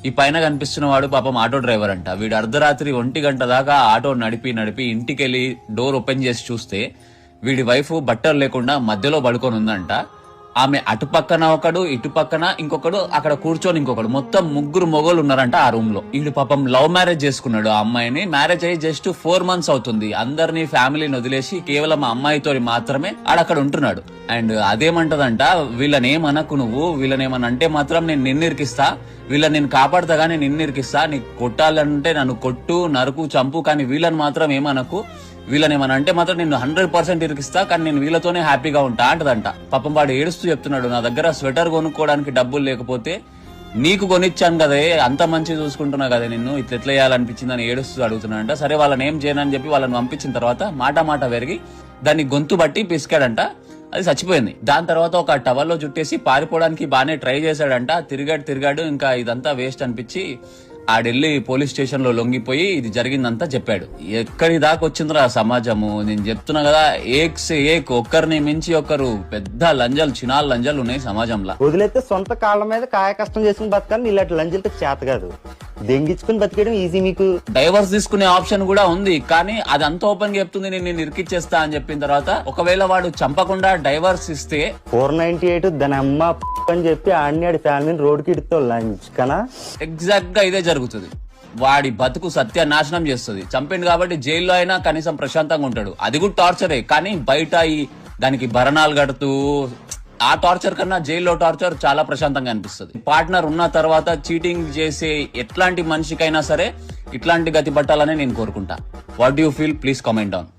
ఈ పైన కనిపిస్తున్న వాడు పాపం ఆటో డ్రైవర్ అంట. వీడు అర్ధరాత్రి 1 గంట దాకా ఆటో నడిపి ఇంటికెళ్లి డోర్ ఓపెన్ చేసి చూస్తే వీడి వైఫ్ బట్టలు లేకుండా మధ్యలో పడుకొని ఉందంట. ఆమె అటు పక్కన ఒకడు, ఇటు పక్కన ఇంకొకడు, అక్కడ కూర్చొని ఇంకొకడు, మొత్తం 3 మొగోళ్ళు ఉన్నారంట ఆ రూమ్ లో. వీడు పాపం లవ్ మ్యారేజ్ చేసుకున్నాడు ఆ అమ్మాయిని. మ్యారేజ్ అయ్యి జస్ట్ 4 months అవుతుంది. అందరినీ ఫ్యామిలీని వదిలేసి కేవలం ఆ అమ్మాయితో మాత్రమే ఆడక్కడ ఉంటున్నాడు. అండ్ అదేమంటదంట, వీళ్ళని ఏమనకు నువ్వు, వీళ్ళని ఏమన్నా అంటే మాత్రం నేను నిన్నిరికిస్తా, వీళ్ళని నేను కాపాడతా గానీ నిన్నిరికిస్తా, నీకు కొట్టాలంటే నన్ను కొట్టు, నరుకు, చంపు, కానీ వీళ్ళని మాత్రం ఏమనకు, వీళ్ళని ఏమన్నా అంటే మాత్రం నేను 100% ఇరికిస్తా, కానీ నేను వీళ్ళతోనే హ్యాపీగా ఉంటా అంటదంట. పాపం వాడు ఏడుస్తూ చెప్తున్నాడు, నా దగ్గర స్వెటర్ కొనుక్కోవడానికి డబ్బులు లేకపోతే నీకు కొనిచ్చాను కదే, అంత మంచి చూసుకుంటున్నా కదా నిన్ను, ఇట్లా ఎట్లా చేయాలనిపించిందని ఏడుస్తూ అడుగుతున్నాడంట. సరే వాళ్ళని ఏం చేయనని చెప్పి వాళ్ళని పంపించిన తర్వాత మాట పెరిగి దాన్ని గొంతు బట్టి పిసికాడంట. అది చచ్చిపోయింది. దాని తర్వాత ఒక టవల్లో చుట్టేసి పారిపోవడానికి బాగానే ట్రై చేశాడంట. తిరిగాడు. ఇంకా ఇదంతా వేస్ట్ అనిపించి ఆడెళ్ళి పోలీస్ స్టేషన్ లో లొంగిపోయి ఇది జరిగిందంతా చెప్పాడు. ఎక్కడి దాకా వచ్చిందిరా సమాజము, నేను చెప్తున్నా కదా, ఒక్కరిని మించి ఒకరు పెద్ద లంజలు, చినాలు లంజలు ఉన్నాయి సమాజంలో. వదిలేస్తే సొంత కాళ్ళ మీద కాయ కష్టం చేసుకుని బతకాలి, ఇలాంటి లంజలతో చేత కాదు, దెంగించుకుని బతికేయడం ఈజీ. మీకు డైవర్స్ తీసుకునే ఆప్షన్ కూడా ఉంది, కానీ అది అంత ఓపెన్ గా చెప్తుంది నేను ఇరికిచ్చేస్తా అని చెప్పిన తర్వాత ఒకవేళ వాడు చంపకుండా డైవర్స్ ఇస్తే 498 దాని అమ్మ అని చెప్పి ఆడిని ఆడి ఫ్యామిలీని రోడ్డుకి ఇడుతో లంచ్ కనా ఎగ్జాక్ట్ గా ఇదే జరుగుతుంది. వాడి బతుకు సత్యనాశనం చేస్తుంది. చంపిండు కాబట్టి జైల్లో అయినా కనీసం ప్రశాంతంగా ఉంటాడు. అది కూడా టార్చరే, కానీ బయట దానికి భరణాలు కడుతూ ఆ టార్చర్ కన్నా జైల్లో టార్చర్ చాలా ప్రశాంతంగా అనిపిస్తుంది. పార్ట్నర్ ఉన్న తర్వాత చీటింగ్ చేసే ఎట్లాంటి మనిషికైనా సరే ఇట్లాంటి గతి పట్టాలని నేను కోరుకుంటా. What do you feel? Please comment down.